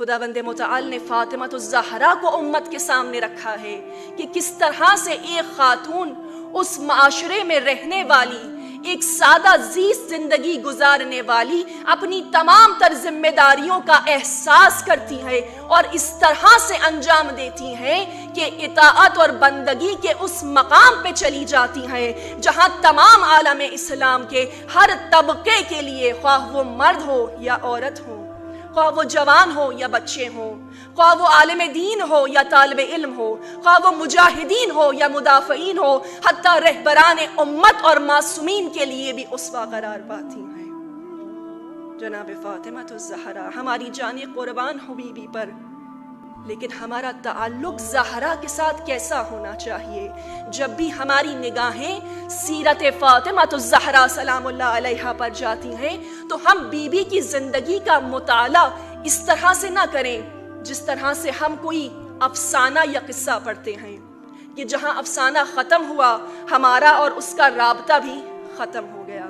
خداوند متعال نے فاطمہ الزہرا کو امت کے سامنے رکھا ہے کہ کس طرح سے ایک خاتون اس معاشرے میں رہنے والی، ایک سادہ زیست زندگی گزارنے والی اپنی تمام تر ذمہ داریوں کا احساس کرتی ہے اور اس طرح سے انجام دیتی ہیں کہ اطاعت اور بندگی کے اس مقام پہ چلی جاتی ہیں جہاں تمام عالم اسلام کے ہر طبقے کے لیے، خواہ وہ مرد ہو یا عورت ہو، خواہ وہ جوان ہو یا بچے ہوں، خواہ وہ عالم دین ہو یا طالب علم ہو، خواہ وہ مجاہدین ہو یا مدافعین ہو، حتیٰ رہبران امت اور معصومین کے لیے بھی اسوہ قرار پاتی ہیں۔ جناب فاطمہ الزہرا ہماری جان قربان ہو بی بی پر، لیکن ہمارا تعلق زہرا کے ساتھ کیسا ہونا چاہیے؟ جب بھی ہماری نگاہیں سیرت فاطمہ الزہرا سلام اللہ علیہا پر جاتی ہیں تو ہم بی بی کی زندگی کا مطالعہ اس طرح سے نہ کریں جس طرح سے ہم کوئی افسانہ یا قصہ پڑھتے ہیں کہ جہاں افسانہ ختم ہوا ہمارا اور اس کا رابطہ بھی ختم ہو گیا،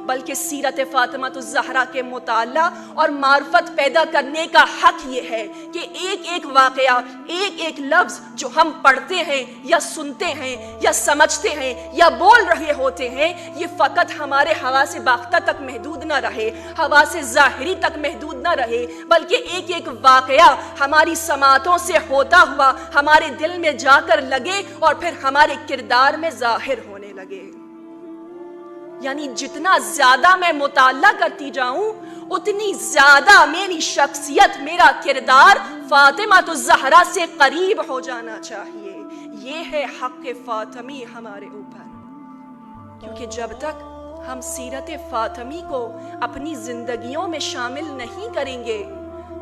بلکہ سیرت فاطمہ الزہرا کے مطالعہ اور معرفت پیدا کرنے کا حق یہ ہے کہ ایک ایک واقعہ، ایک ایک لفظ جو ہم پڑھتے ہیں یا سنتے ہیں یا سمجھتے ہیں یا بول رہے ہوتے ہیں، یہ فقط ہمارے حواس باختہ تک محدود نہ رہے، حواس ظاہری تک محدود نہ رہے، بلکہ ایک ایک واقعہ ہماری سماعتوں سے ہوتا ہوا ہمارے دل میں جا کر لگے اور پھر ہمارے کردار میں ظاہر ہونے لگے۔ یعنی جتنا زیادہ میں مطالعہ کرتی جاؤں اتنی زیادہ میری شخصیت، میرا کردار فاطمہ الزہرا سے قریب ہو جانا چاہیے۔ یہ ہے حق فاطمی ہمارے اوپر، کیونکہ جب تک ہم سیرت فاطمی کو اپنی زندگیوں میں شامل نہیں کریں گے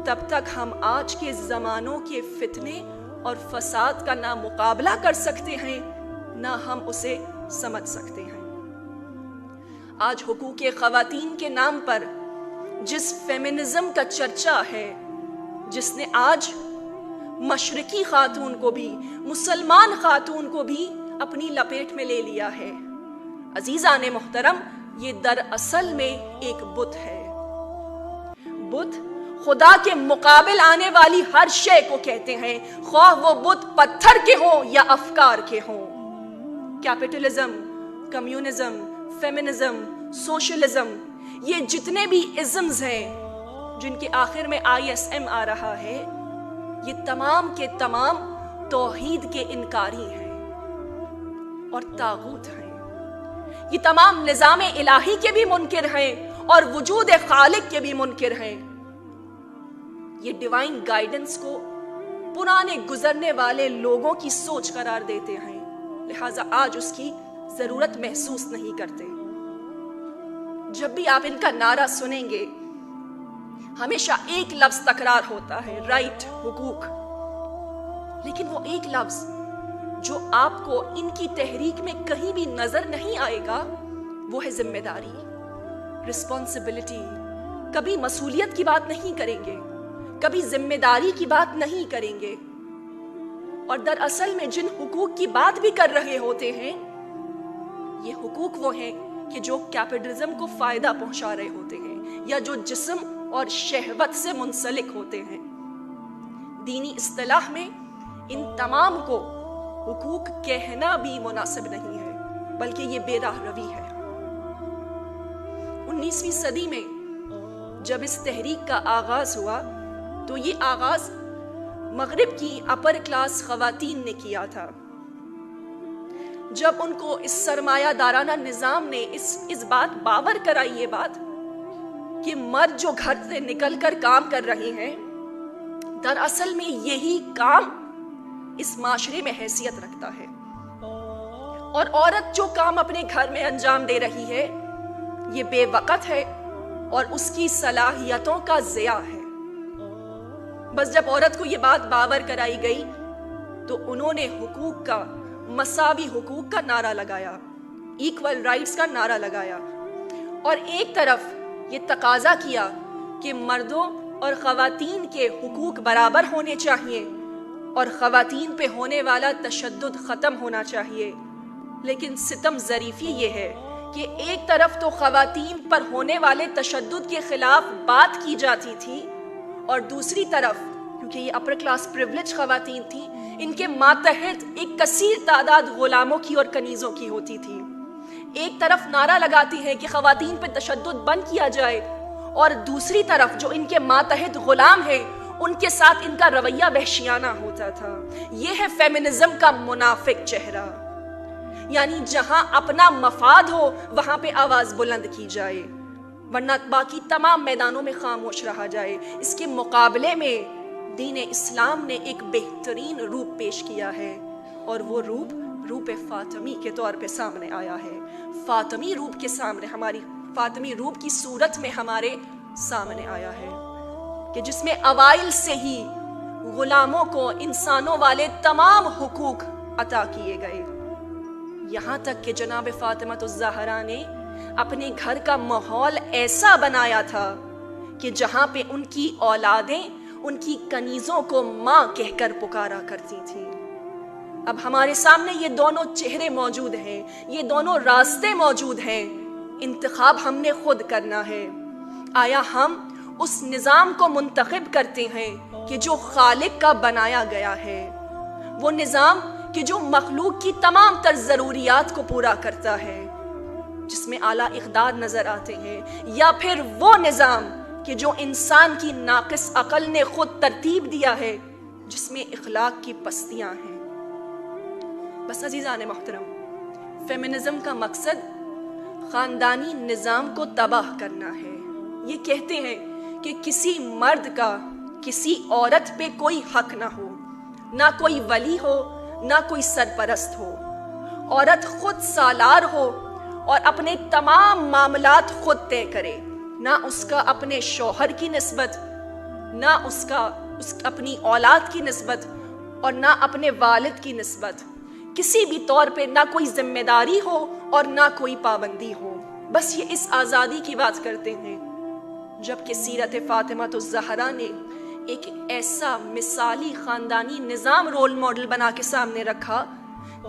تب تک ہم آج کے زمانوں کے فتنے اور فساد کا نہ مقابلہ کر سکتے ہیں نہ ہم اسے سمجھ سکتے ہیں۔ آج حقوق خواتین کے نام پر جس فیمنزم کا چرچا ہے، جس نے آج مشرقی خاتون کو بھی، مسلمان خاتون کو بھی اپنی لپیٹ میں لے لیا ہے، عزیزان محترم، یہ دراصل میں ایک بت ہے۔ بت خدا کے مقابل آنے والی ہر شے کو کہتے ہیں، خواہ وہ بت پتھر کے ہوں یا افکار کے ہوں۔ کیپٹلزم، کمیونزم، فیمنزم، سوشلزم، یہ جتنے بھی ازمز ہیں جن کے آخر میں ISM آ رہا ہے، یہ تمام کے تمام توحید کے انکاری ہیں اور طاغوت ہیں۔ یہ تمام نظام الہی کے بھی منکر ہیں اور وجود خالق کے بھی منکر ہیں۔ یہ ڈیوائن گائیڈنس کو پرانے گزرنے والے لوگوں کی سوچ قرار دیتے ہیں، لہٰذا آج اس کی ضرورت محسوس نہیں کرتے۔ جب بھی آپ ان کا نعرہ سنیں گے ہمیشہ ایک لفظ تکرار ہوتا ہے، رائٹ، حقوق، لیکن وہ ایک لفظ جو آپ کو ان کی تحریک میں کہیں بھی نظر نہیں آئے گا وہ ہے ذمہ داری، رسپانسبلٹی۔ کبھی مسئولیت کی بات نہیں کریں گے، کبھی ذمہ داری کی بات نہیں کریں گے، اور دراصل میں جن حقوق کی بات بھی کر رہے ہوتے ہیں یہ حقوق وہ ہیں کہ جو کیپٹلزم کو فائدہ پہنچا رہے ہوتے ہیں یا جو جسم اور شہوت سے منسلک ہوتے ہیں۔ دینی اصطلاح میں ان تمام کو حقوق کہنا بھی مناسب نہیں ہے، بلکہ یہ بے راہ روی ہے۔ 19ویں صدی میں جب اس تحریک کا آغاز ہوا تو یہ آغاز مغرب کی اپر کلاس خواتین نے کیا تھا۔ جب ان کو اس سرمایہ دارانہ نظام نے اس بات باور کرائی، یہ بات کہ مرد جو گھر سے نکل کر کام کر رہے ہیں دراصل میں یہی کام اس معاشرے میں حیثیت رکھتا ہے، اور عورت جو کام اپنے گھر میں انجام دے رہی ہے یہ بے وقت ہے اور اس کی صلاحیتوں کا ضیاع ہے۔ بس جب عورت کو یہ بات باور کرائی گئی تو انہوں نے حقوق کا، مساوی حقوق کا نعرہ لگایا، ایکول رائٹس کا نعرہ لگایا، اور ایک طرف یہ تقاضا کیا کہ مردوں اور خواتین کے حقوق برابر ہونے چاہیے اور خواتین پہ ہونے والا تشدد ختم ہونا چاہیے۔ لیکن ستم ظریفی یہ ہے کہ ایک طرف تو خواتین پر ہونے والے تشدد کے خلاف بات کی جاتی تھی اور دوسری طرف کیونکہ یہ اپر کلاس پریولیج خواتین تھیں، ان کے ماتحت ایک کثیر تعداد غلاموں کی اور کنیزوں کی ہوتی تھی۔ ایک طرف نعرہ لگاتی ہیں کہ خواتین پہ تشدد بند کیا جائے، اور دوسری طرف جو ان کے ماتحت غلام ہیں ان کے ساتھ ان کا رویہ وحشیانہ ہوتا تھا۔ یہ ہے فیمنزم کا منافق چہرہ، یعنی جہاں اپنا مفاد ہو وہاں پہ آواز بلند کی جائے، ورنہ باقی تمام میدانوں میں خاموش رہا جائے۔ اس کے مقابلے میں دین اسلام نے ایک بہترین روپ پیش کیا ہے، اور وہ روپ فاطمی کے طور پہ سامنے آیا ہے۔ فاطمی روپ کے سامنے، ہماری فاطمی روپ کی صورت میں ہمارے سامنے آیا ہے، کہ جس میں اوائل سے ہی غلاموں کو انسانوں والے تمام حقوق عطا کیے گئے، یہاں تک کہ جناب فاطمہ الزہرا نے اپنے گھر کا ماحول ایسا بنایا تھا کہ جہاں پہ ان کی اولادیں ان کی کنیزوں کو ماں کہہ کر پکارا کرتی تھیں۔ اب ہمارے سامنے یہ دونوں چہرے موجود ہیں، یہ دونوں راستے موجود ہیں، انتخاب ہم نے خود کرنا ہے۔ آیا ہم اس نظام کو منتخب کرتے ہیں کہ جو خالق کا بنایا گیا ہے، وہ نظام کہ جو مخلوق کی تمام تر ضروریات کو پورا کرتا ہے، جس میں اعلیٰ اقدار نظر آتے ہیں، یا پھر وہ نظام کہ جو انسان کی ناقص عقل نے خود ترتیب دیا ہے، جس میں اخلاق کی پستیاں ہیں۔ بس عزیزان محترم، فیمنزم کا مقصد خاندانی نظام کو تباہ کرنا ہے۔ یہ کہتے ہیں کہ کسی مرد کا کسی عورت پہ کوئی حق نہ ہو، نہ کوئی ولی ہو، نہ کوئی سرپرست ہو، عورت خود سالار ہو اور اپنے تمام معاملات خود طے کرے، نہ اس کا اپنے شوہر کی نسبت، نہ اس اپنی اولاد کی نسبت، اور نہ اپنے والد کی نسبت، کسی بھی طور پہ نہ کوئی ذمہ داری ہو اور نہ کوئی پابندی ہو۔ بس یہ اس آزادی کی بات کرتے ہیں، جبکہ سیرت فاطمہ الزہرا نے ایک ایسا مثالی خاندانی نظام رول ماڈل بنا کے سامنے رکھا،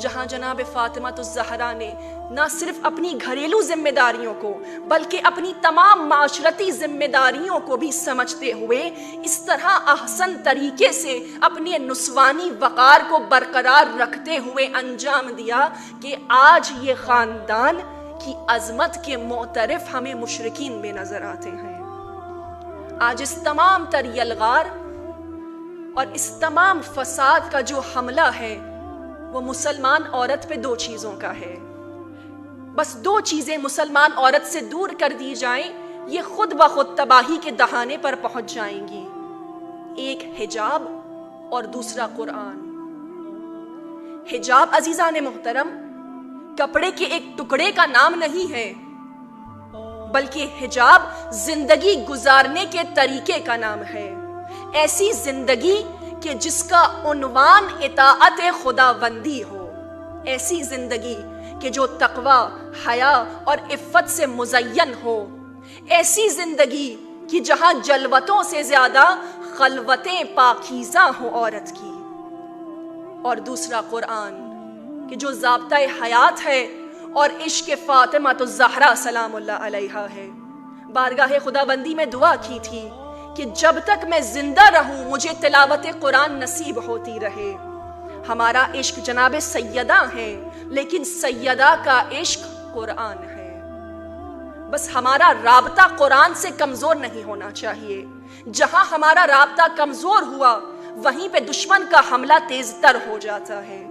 جہاں جناب فاطمہ الزہرا نے نہ صرف اپنی گھریلو ذمہ داریوں کو بلکہ اپنی تمام معاشرتی ذمہ داریوں کو بھی سمجھتے ہوئے اس طرح احسن طریقے سے اپنے نسوانی وقار کو برقرار رکھتے ہوئے انجام دیا کہ آج یہ خاندان کی عظمت کے معترف ہمیں مشرکین میں نظر آتے ہیں۔ آج اس تمام تر یلغار اور اس تمام فساد کا جو حملہ ہے وہ مسلمان عورت پہ دو چیزوں کا ہے۔ بس دو چیزیں مسلمان عورت سے دور کر دی جائیں، یہ خود بخود تباہی کے دہانے پر پہنچ جائیں گی۔ ایک حجاب اور دوسرا قرآن۔ حجاب عزیزان محترم کپڑے کے ایک ٹکڑے کا نام نہیں ہے، بلکہ حجاب زندگی گزارنے کے طریقے کا نام ہے۔ ایسی زندگی کہ جس کا عنوان اطاعت خداوندی ہو، ایسی زندگی کہ جو تقوی، حیا اور عفت سے مزین ہو، ایسی زندگی کہ جہاں جلوتوں سے زیادہ خلوتیں پاکیزہ ہوں عورت کی، اور دوسرا قرآن کہ جو ضابطہ حیات ہے اور عشق فاطمہ الزہرا سلام اللہ علیہا ہے۔ بارگاہ خداوندی میں دعا کی تھی کہ جب تک میں زندہ رہوں مجھے تلاوت قرآن نصیب ہوتی رہے۔ ہمارا عشق جناب سیدہ ہے، لیکن سیدہ کا عشق قرآن ہے۔ بس ہمارا رابطہ قرآن سے کمزور نہیں ہونا چاہیے۔ جہاں ہمارا رابطہ کمزور ہوا وہیں پہ دشمن کا حملہ تیز تر ہو جاتا ہے۔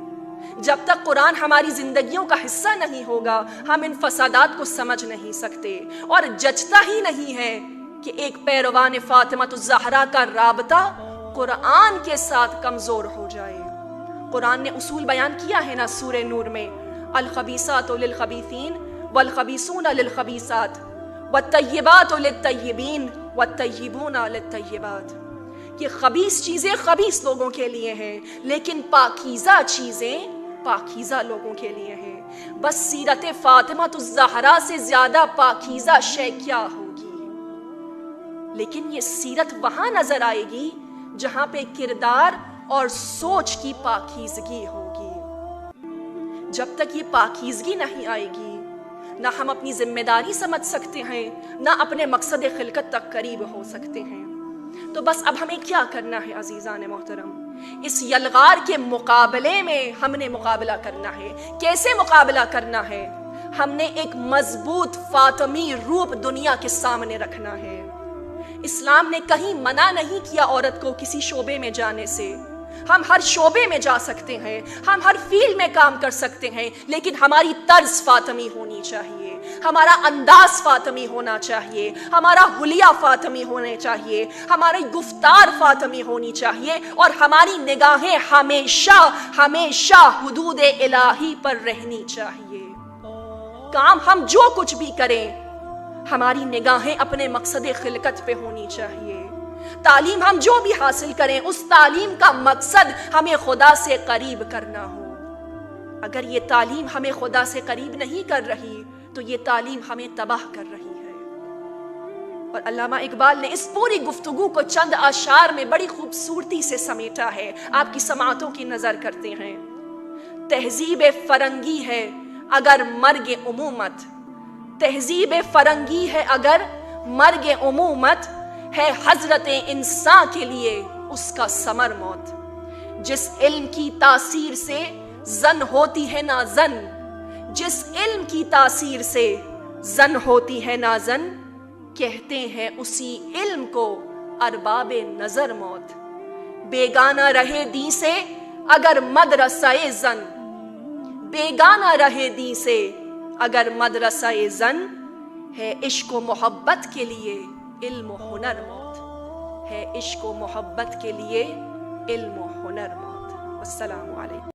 جب تک قرآن ہماری زندگیوں کا حصہ نہیں ہوگا ہم ان فسادات کو سمجھ نہیں سکتے، اور جچتا ہی نہیں ہے کہ ایک پیروان فاطمہ الزہرا کا رابطہ قرآن کے ساتھ کمزور ہو جائے۔ قرآن نے اصول بیان کیا ہے نا سورہ نور میں، الخبیثات للخبیثین والخبیثون للخبیثات والطیبات للطیبین والطیبون للطیبات، کہ خبیث چیزیں خبیث لوگوں کے لیے ہیں، لیکن پاکیزہ چیزیں پاکیزہ لوگوں کے لیے ہیں۔ بس سیرت فاطمہ الزہرا سے زیادہ پاکیزہ شے کیا ہوگی؟ لیکن یہ سیرت وہاں نظر آئے گی جہاں پہ کردار اور سوچ کی پاکیزگی ہوگی۔ جب تک یہ پاکیزگی نہیں آئے گی نہ ہم اپنی ذمہ داری سمجھ سکتے ہیں، نہ اپنے مقصد خلقت تک قریب ہو سکتے ہیں۔ تو بس اب ہمیں کیا کرنا ہے عزیزان محترم؟ اس یلغار کے مقابلے میں ہم نے مقابلہ کرنا ہے۔ کیسے مقابلہ کرنا ہے؟ ہم نے ایک مضبوط فاطمی روپ دنیا کے سامنے رکھنا ہے۔ اسلام نے کہیں منع نہیں کیا عورت کو کسی شعبے میں جانے سے۔ ہم ہر شعبے میں جا سکتے ہیں، ہم ہر فیلڈ میں کام کر سکتے ہیں، لیکن ہماری طرز فاطمی ہونی چاہیے، ہمارا انداز فاطمی ہونا چاہیے، ہمارا حلیہ فاطمی ہونے چاہیے، ہماری گفتار فاطمی ہونی چاہیے، اور ہماری نگاہیں ہمیشہ ہمیشہ حدود الہی پر رہنی چاہیے۔ کام ہم جو کچھ بھی کریں، ہماری نگاہیں اپنے مقصد خلقت پہ ہونی چاہیے۔ تعلیم ہم جو بھی حاصل کریں، اس تعلیم کا مقصد ہمیں خدا سے قریب کرنا ہو۔ اگر یہ تعلیم ہمیں خدا سے قریب نہیں کر رہی تو یہ تعلیم ہمیں تباہ کر رہی ہے۔ اور علامہ اقبال نے اس پوری گفتگو کو چند اشعار میں بڑی خوبصورتی سے سمیٹا ہے، آپ کی سماعتوں کی نظر کرتے ہیں۔ تہذیب فرنگی ہے اگر مرگ عمومت، تہذیب فرنگی ہے اگر مرگ عمومت، ہے حضرت انسان کے لیے اس کا ثمر موت۔ جس علم کی تاثیر سے زن ہوتی ہے نازن، جس علم کی تاثیر سے زن ہوتی ہے نازن، کہتے ہیں اسی علم کو ارباب نظر موت۔ بیگانہ رہے دین سے اگر مدرسہ زن، بیگانہ رہے دین سے اگر مدرسہ زن، ہے عشق و محبت کے لیے علم و ہنر موت، ہے عشق و محبت کے لیے علم و ہنر موت۔ السلام علیکم۔